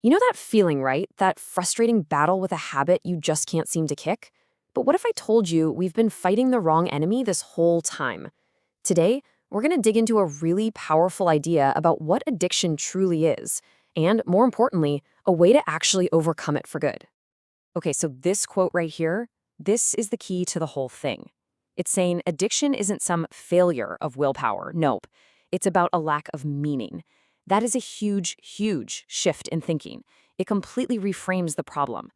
You know that feeling, right? That frustrating battle with a habit you just can't seem to kick? But what if I told you we've been fighting the wrong enemy this whole time? Today, we're going to dig into a really powerful idea about what addiction truly is, and more importantly, a way to actually overcome it for good. Okay, so this quote right here, this is the key to the whole thing. It's saying addiction isn't some failure of willpower. Nope. It's about a lack of meaning. That is a huge, huge shift in thinking. It completely reframes the problem.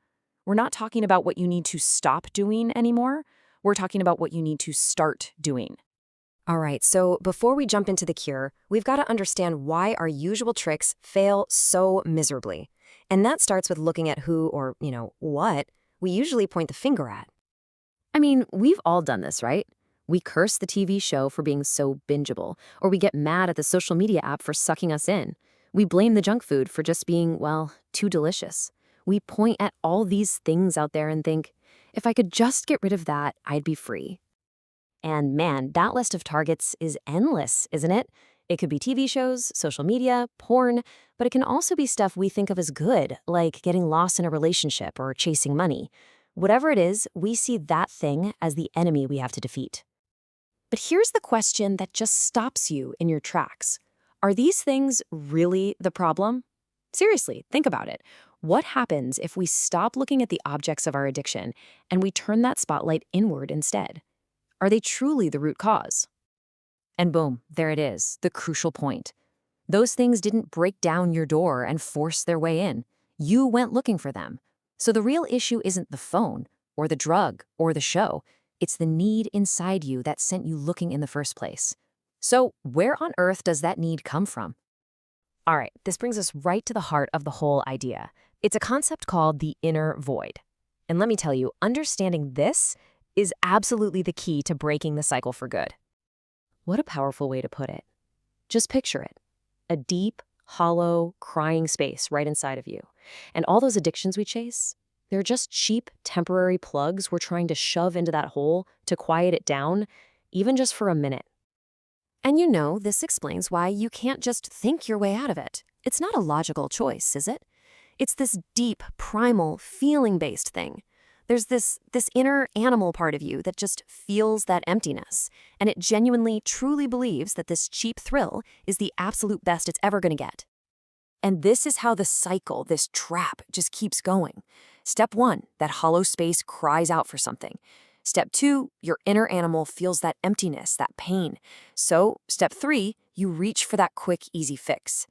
We're not talking about what you need to stop doing anymore. We're talking about what you need to start doing. All right, so before we jump into the cure, we've got to understand why our usual tricks fail so miserably. And that starts with looking at who or, what we usually point the finger at. I mean, we've all done this, right? We curse the TV show for being so bingeable, or we get mad at the social media app for sucking us in. We blame the junk food for just being, well, too delicious. We point at all these things out there and think, if I could just get rid of that, I'd be free. And man, that list of targets is endless, isn't it? It could be TV shows, social media, porn, but it can also be stuff we think of as good, like getting lost in a relationship or chasing money. Whatever it is, we see that thing as the enemy we have to defeat. But here's the question that just stops you in your tracks. Are these things really the problem? Seriously, think about it. What happens if we stop looking at the objects of our addiction and we turn that spotlight inward instead? Are they truly the root cause? And boom, there it is, the crucial point. Those things didn't break down your door and force their way in. You went looking for them. So the real issue isn't the phone, or the drug, or the show. It's the need inside you that sent you looking in the first place. So where on earth does that need come from? All right, this brings us right to the heart of the whole idea. It's a concept called the inner void. And let me tell you, understanding this is absolutely the key to breaking the cycle for good. What a powerful way to put it. Just picture it. A deep, hollow, crying space right inside of you. And all those addictions we chase, they're just cheap, temporary plugs we're trying to shove into that hole to quiet it down, even just for a minute. And this explains why you can't just think your way out of it. It's not a logical choice, is it? It's this deep, primal, feeling-based thing. There's this inner animal part of you that just feels that emptiness, and it genuinely, truly believes that this cheap thrill is the absolute best it's ever going to get. And this is how the cycle, this trap, just keeps going. Step 1, that hollow space cries out for something. Step 2, your inner animal feels that emptiness, that pain. So, step 3, you reach for that quick, easy fix.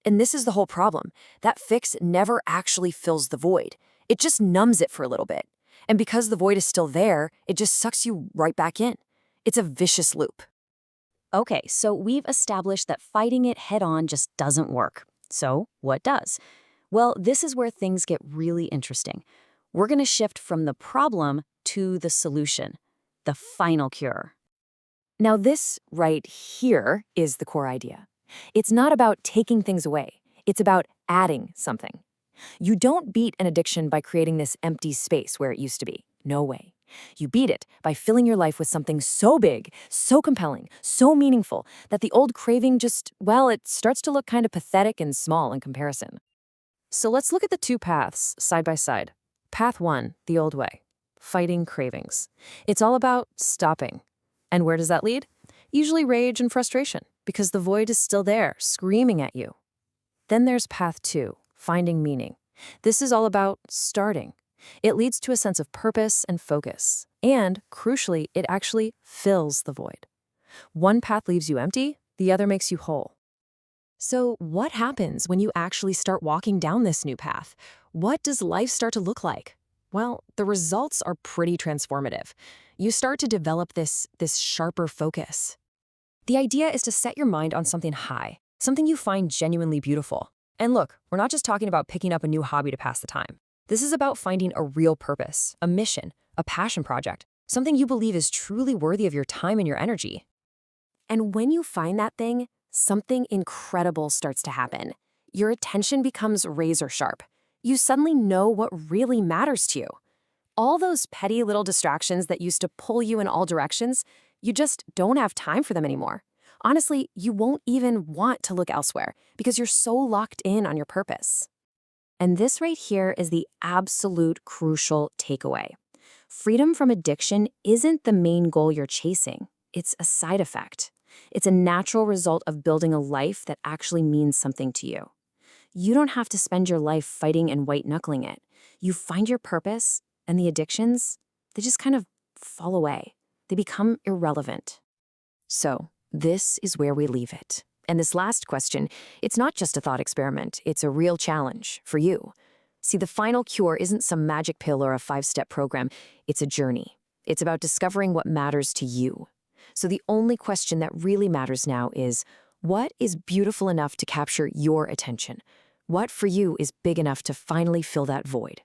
And this is the whole problem, that fix never actually fills the void. It just numbs it for a little bit. And because the void is still there, it just sucks you right back in. It's a vicious loop. Okay, so we've established that fighting it head-on just doesn't work. So what does? Well, this is where things get really interesting. We're going to shift from the problem to the solution, the final cure. Now this right here is the core idea. It's not about taking things away. It's about adding something. You don't beat an addiction by creating this empty space where it used to be. No way. You beat it by filling your life with something so big, so compelling, so meaningful that the old craving just, well, it starts to look kind of pathetic and small in comparison. So let's look at the two paths side by side. Path 1, the old way, fighting cravings. It's all about stopping. And where does that lead? Usually rage and frustration, because the void is still there, screaming at you. Then there's path 2, finding meaning. This is all about starting. It leads to a sense of purpose and focus. And, crucially, it actually fills the void. One path leaves you empty, the other makes you whole. So what happens when you actually start walking down this new path? What does life start to look like? Well, the results are pretty transformative. You start to develop this sharper focus. The idea is to set your mind on something high, something you find genuinely beautiful. And look, we're not just talking about picking up a new hobby to pass the time. This is about finding a real purpose, a mission, a passion project, something you believe is truly worthy of your time and your energy. And when you find that thing, something incredible starts to happen. Your attention becomes razor sharp. You suddenly know what really matters to you. All those petty little distractions that used to pull you in all directions, you just don't have time for them anymore. Honestly, you won't even want to look elsewhere because you're so locked in on your purpose. And this right here is the absolute crucial takeaway. Freedom from addiction isn't the main goal you're chasing. It's a side effect. It's a natural result of building a life that actually means something to you. You don't have to spend your life fighting and white-knuckling it. You find your purpose, and the addictions, they just kind of fall away. They become irrelevant. So, this is where we leave it. And this last question, it's not just a thought experiment, it's a real challenge for you. See, the final cure isn't some magic pill or a 5-step program, it's a journey. It's about discovering what matters to you. So the only question that really matters now is, what is beautiful enough to capture your attention? What for you is big enough to finally fill that void?